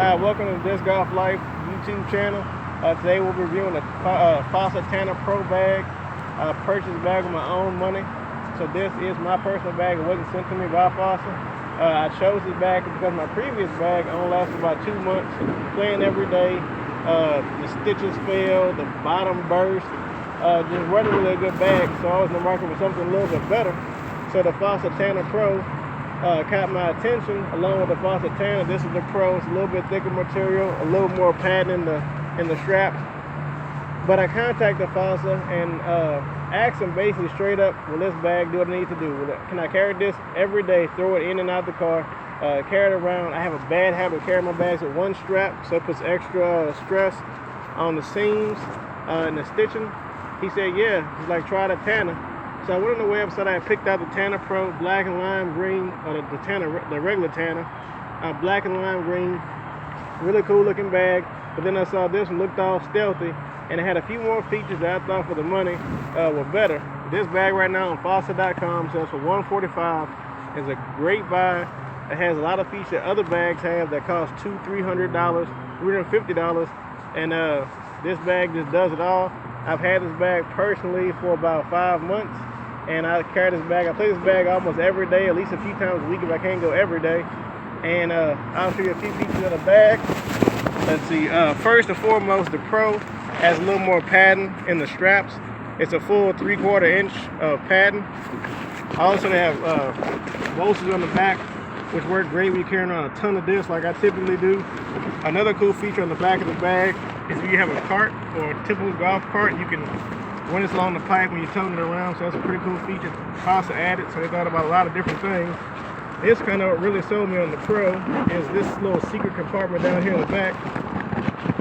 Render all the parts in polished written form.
Hi, welcome to DiscGolfLyfe YouTube channel. Today we'll be reviewing a Fossa Tanna Pro bag. I purchased the bag with my own money. So this is my personal bag. It wasn't sent to me by Fossa. I chose this bag because my previous bag only lasted about 2 months. Playing every day, the stitches fell, the bottom burst. Just wasn't really a good bag, so I was in the market for something a little bit better. So the Fossa Tanna Pro caught my attention along with the Fossa Tanna. This is the Pro. It's a little bit thicker material, a little more padding in the straps. But I contacted Fossa and asked them basically straight up, will this bag do what I need to do? Can I carry this every day, throw it in and out the car, carry it around? I have a bad habit of carrying my bags with one strap, so it puts extra stress on the seams and the stitching. He said, yeah, he's like, try the Tanna. So I went on the website, I picked out the Tanna Pro, black and lime green, or the regular Tanna, black and lime green, really cool looking bag. But then I saw this one, looked all stealthy, and it had a few more features that I thought for the money were better. This bag right now on Fossa.com sells for $145. It's a great buy. It has a lot of features that other bags have that cost $200, $300, $350, and this bag just does it all. I've had this bag personally for about 5 months, and I carry this bag. I play this bag almost every day, at least a few times a week if I can't go every day. And I'll show you a few features of the bag. Let's see. First and foremost, the Pro has a little more padding in the straps. It's a full 3/4 inch of padding. Also, they have bolsters on the back, which work great when you're carrying around a ton of discs like I typically do. Another cool feature on the back of the bag is if you have a cart or a typical golf cart, you can run this along the pipe when you're toting it around. So that's a pretty cool feature Fossa added. So they thought about a lot of different things. This kind of really sold me on the Pro is this little secret compartment down here in the back.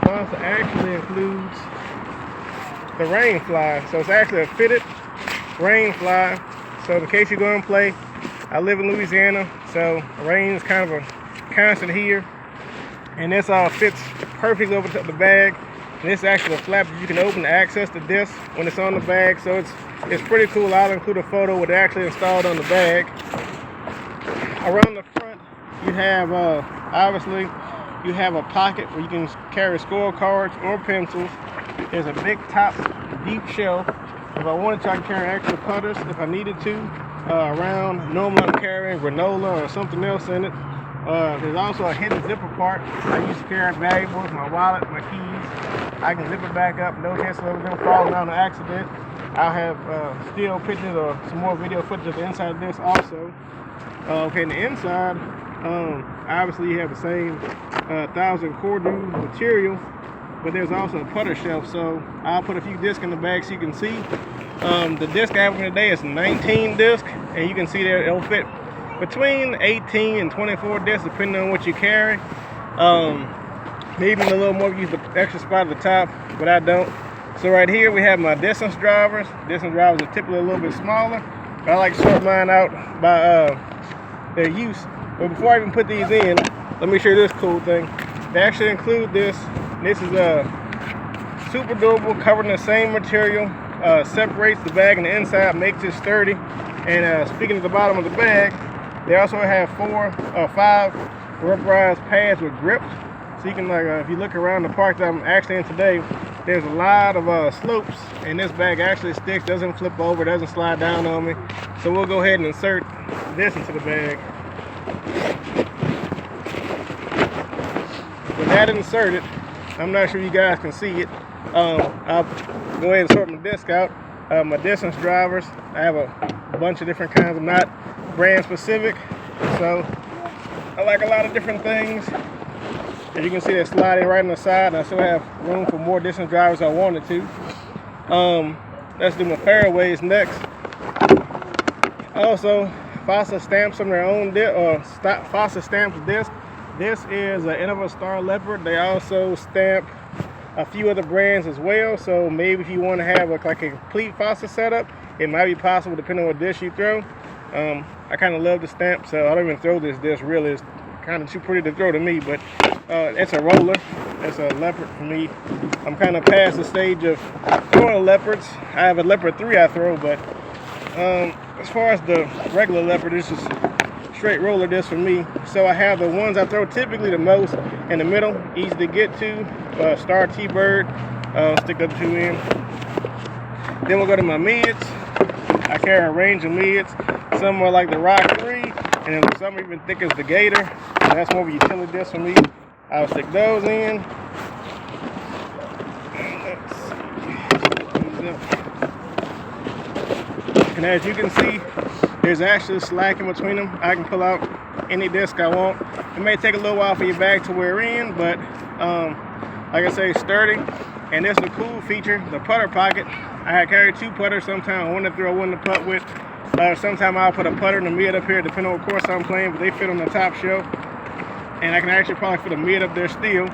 Fossa actually includes the rain fly. So it's actually a fitted rain fly. So in case you go and play, I live in Louisiana, so rain is kind of a constant here. And this all fits perfectly over the bag. And this is actually a flap that you can open to access the disc when it's on the bag. So it's pretty cool. I'll include a photo with it actually installed on the bag. Around the front, you have obviously you have a pocket where you can carry scorecards or pencils. There's a big top, deep shelf. If I wanted to, I can carry extra putters if I needed to. Around, normally I'm carrying granola or something else in it. There's also a hidden zipper part. I used to carry valuables, my wallet, my keys. I can zip it back up, no chance of them falling down on accident. I'll have still pictures or some more video footage of the inside of this also. Okay, in the inside, obviously you have the same 1,000 Cordu material, but there's also a putter shelf, so I'll put a few discs in the bag so you can see. The disc I have for today is 19 disc, and you can see that it'll fit between 18 and 24 discs depending on what you carry. Maybe a little more if you use the extra spot at the top, but I don't. So right here we have my distance drivers. Distance drivers are typically a little bit smaller, but I like to sort mine out by their use. But before I even put these in, let me show you this cool thing. They actually include this. This is super durable, covered in the same material. Separates the bag on the inside, makes it sturdy. And speaking of the bottom of the bag, they also have 4 or 5 rubberized pads with grips. So you can, like, if you look around the park that I'm actually in today, there's a lot of slopes, and this bag actually sticks, doesn't flip over, doesn't slide down on me. So we'll go ahead and insert this into the bag. With that inserted, I'm not sure you guys can see it. I'll go ahead and sort my disc out. My distance drivers, I have a bunch of different kinds. I'm not brand specific, so I like a lot of different things. As you can see, they're sliding right on the side, and I still have room for more distance drivers if I wanted to. Let's do my fairways next. Also, Fossa stamps some of their own Fossa stamps disc. This is an Innova Star Leopard. They also stamp a few other brands as well, so maybe if you want to have like a complete Fossa setup, it might be possible depending on what disc you throw. I kind of love the stamp, so I don't even throw this disc really. It's kind of too pretty to throw to me, but it's a roller. It's a Leopard for me. I'm kind of past the stage of throwing Leopards. I have a Leopard 3 I throw, but as far as the regular Leopard, this is straight roller disc for me. So I have the ones I throw typically the most in the middle, easy to get to. Star T-Bird, stick the 2 in. Then we'll go to my mids. I carry a range of mids. Some are like the Rock 3, and then some are even thick as the Gator. So that's more of a utility disc for me. I'll stick those in. Let's see. And as you can see, there's actually slack in between them. I can pull out any disc I want. It may take a little while for your bag to wear in, but like I say, sturdy. And this is a cool feature, the putter pocket. I carry 2 putters sometimes, one to throw, one to putt with. Sometimes I'll put a putter in the mid up here, depending on what course I'm playing, but they fit on the top shelf. And I can actually probably fit a mid up there still.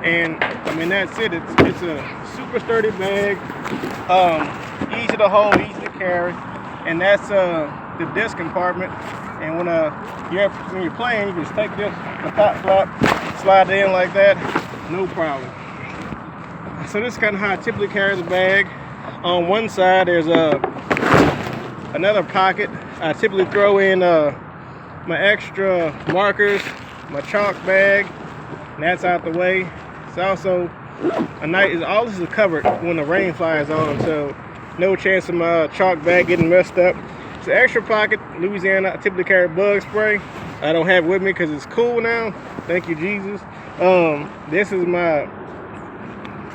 And I mean, that's it. It's a super sturdy bag, easy to hold, easy to carry. And that's the disc compartment. And when you're playing, you can just take this, the top flap, slide it in like that, no problem. So this is kind of how I typically carry the bag. On one side, there's another pocket. I typically throw in my extra markers, my chalk bag, and that's out the way. It's also all this is covered when the rain flies on, so no chance of my chalk bag getting messed up. It's an extra pocket. Louisiana, I typically carry bug spray. I don't have it with me because it's cool now. Thank you, Jesus. This is my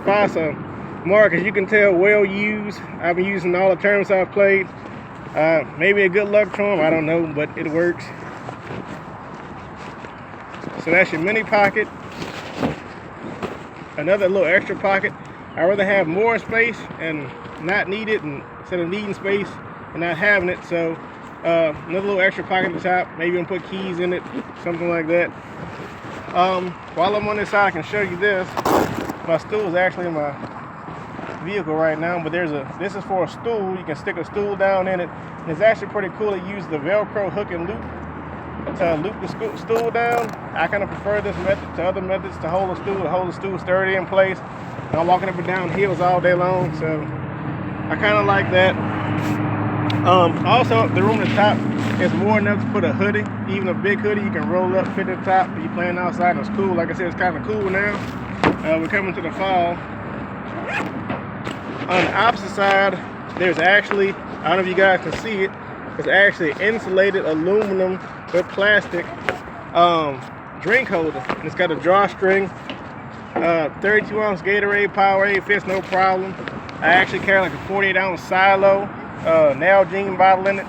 Fossa markers. You can tell, well used. I've been using all the tournaments I've played. Maybe a good luck charm, I don't know, but it works. So that's your mini pocket. Another little extra pocket. I'd rather have more space and not need it, instead of needing space and not having it. So another little extra pocket at the top. Maybe you can put keys in it, something like that. While I'm on this side, I can show you this. My stool is actually in my vehicle right now, but this is for a stool. You can stick a stool down in it, and it's actually pretty cool to use the Velcro hook and loop to loop the stool down. I kind of prefer this method to other methods to hold the stool sturdy in place. And I'm walking up and down hills all day long, so I kind of like that. Also, the room at the top is more enough to put a hoodie, even a big hoodie. You can roll up, fit at the top. If you're playing outside, and it's cool. Like I said, it's kind of cool now. We're coming to the fall. On the opposite side, there's actually, I don't know if you guys can see it, it's actually insulated aluminum with plastic drink holder. And it's got a drawstring, 32-ounce Gatorade, Powerade, fits no problem. I actually carry like a 48-ounce silo, Nalgene bottle in it.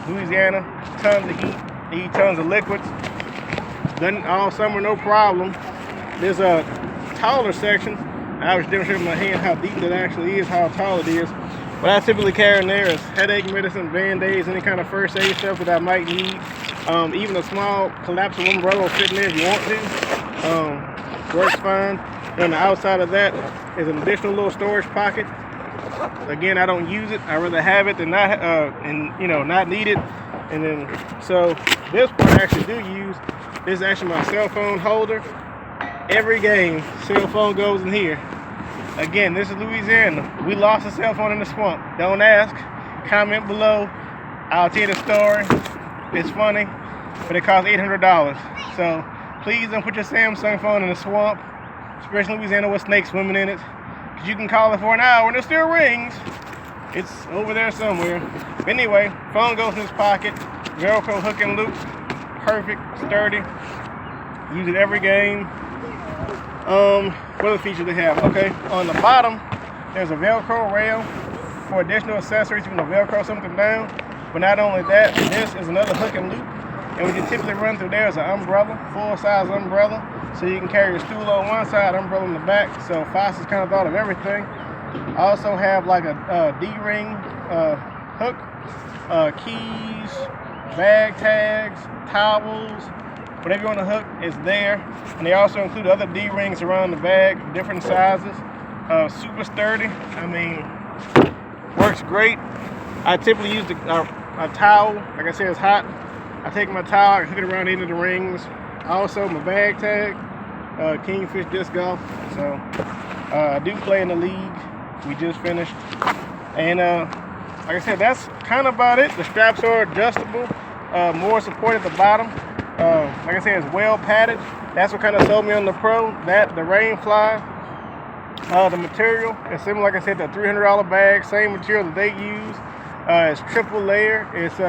Louisiana, tons of heat, need tons of liquids. Done all summer, no problem. There's a taller section. I was demonstrating with my hand how deep that actually is, how tall it is. What I typically carry in there is headache medicine, Band-Aids, any kind of first aid stuff that I might need. Even a small collapsible umbrella will fit in there if you want to. Works fine. And on the outside of that is an additional little storage pocket. Again, I don't use it. I'd rather have it than not, not need it. And then, so this part I actually do use. This is actually my cell phone holder. Every game, cell phone goes in here. Again, this is Louisiana. We lost a cell phone in the swamp. Don't ask. Comment below. I'll tell you the story. It's funny, but it costs $800. So please don't put your Samsung phone in the swamp, especially Louisiana with snakes swimming in it. Because you can call it for an hour and it still rings. It's over there somewhere. But anyway, phone goes in this pocket. Velcro hook and loop. Perfect, sturdy. Use it every game. What other features they have? Okay, on the bottom, there's a Velcro rail for additional accessories. You can Velcro something down. But not only that, this is another hook and loop. And what you typically run through there is an umbrella, full-size umbrella. So you can carry your stool on one side, umbrella on the back. So Fossa's kind of thought of everything. I also have like a D-ring hook, keys, bag tags, towels, whatever you want to hook is there. And they also include other D-rings around the bag, different sizes. Super sturdy. I mean, works great. I typically use a towel. Like I said, it's hot. I take my towel, I hook it around into the rings. Also, my bag tag, Kingfish Disc Golf. So, I do play in the league. We just finished. And like I said, that's kind of about it. The straps are adjustable. more support at the bottom. Like I said, it's well padded. That's what kind of sold me on the Pro. That, the rain fly, the material is similar, like I said, the $300 bag, same material that they use. It's triple layer. It's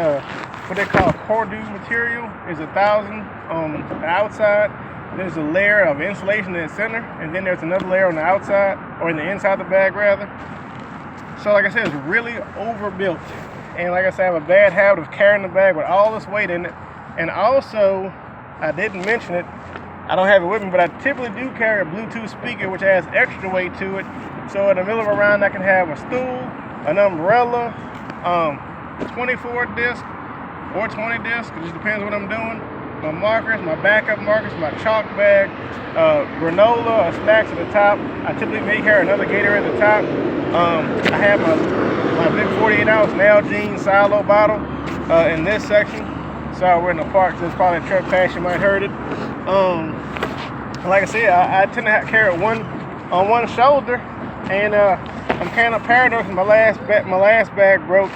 what they call Cordu material. It's 1,000 on the outside. There's a layer of insulation in the center, and then there's another layer on the outside, or in the inside of the bag rather. So like I said, it's really overbuilt. And like I said, I have a bad habit of carrying the bag with all this weight in it. And also, I didn't mention it, I don't have it with me, but I typically do carry a Bluetooth speaker, which adds extra weight to it. So in the middle of a round, I can have a stool, an umbrella, 24 disc or 20 disc, it just depends what I'm doing. My markers, my backup markers, my chalk bag, granola or snacks at the top. I typically may carry another Gator at the top. I have my big 48-ounce Nalgene silo bottle in this section. Sorry, we're in the park, so there's probably a truck pass, you might heard it. Like I said, I tend to carry it on one shoulder, and I'm kind of paranoid because my last bag broke,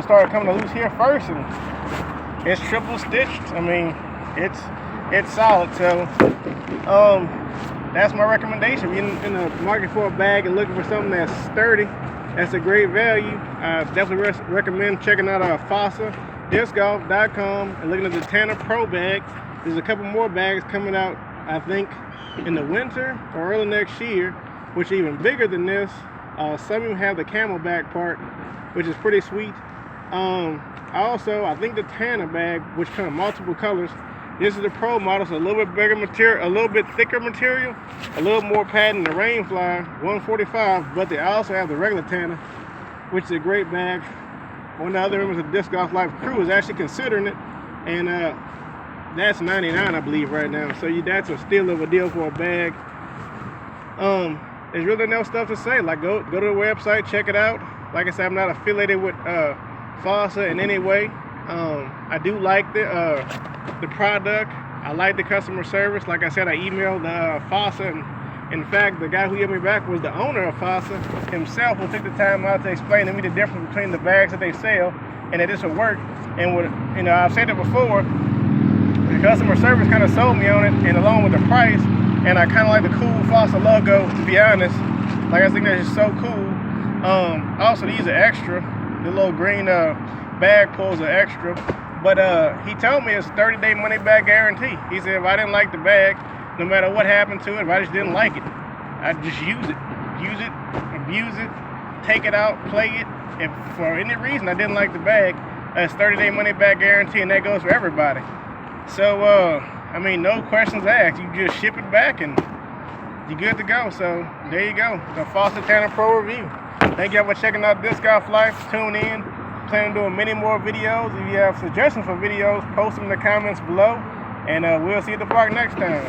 started coming loose here first, and it's triple stitched. I mean, it's solid. So that's my recommendation. If you're in the market for a bag and looking for something that's sturdy, that's a great value. I definitely recommend checking out Fossa, DiscGolf.com, and looking at the Tanna Pro bag. There's a couple more bags coming out, I think, in the winter or early next year, which are even bigger than this. Some of them have the camelback part, which is pretty sweet. Also, I think the Tanna bag, which comes in multiple colors, this is the Pro model, so a little bit bigger material, a little bit thicker material, a little more padding than the Rainfly, 145, but they also have the regular Tanna, which is a great bag. One of the other members of the DiscGolfLyfe crew is actually considering it, and that's $99, I believe, right now. So that's a steal of a deal for a bag. There's really no stuff to say. Like, go to the website, check it out. Like I said, I'm not affiliated with Fossa in any way. I do like the product. I like the customer service. Like I said, I emailed Fossa, and in fact, the guy who emailed me back was the owner of Fossa himself, who took the time out to explain to me the difference between the bags that they sell and that this will work. And what, I've said it before, the customer service kind of sold me on it, and along with the price, and I kind of like the cool Fossa logo, to be honest. Like, I think that's just so cool. Also, these are extra. The little green bag pulls are extra. But he told me it's a 30-day money-back guarantee. He said if I didn't like the bag, no matter what happened to it, if I just didn't like it, I'd just use it, abuse it, take it out, play it. If for any reason I didn't like the bag, it's 30-day money-back guarantee, and that goes for everybody. So, I mean, no questions asked. You just ship it back, and you're good to go. So, there you go. The Fossa Tanna Pro review. Thank y'all for checking out DiscGolfLyfe. Tune in. Plan on doing many more videos. If you have suggestions for videos, post them in the comments below. And we'll see you at the park next time.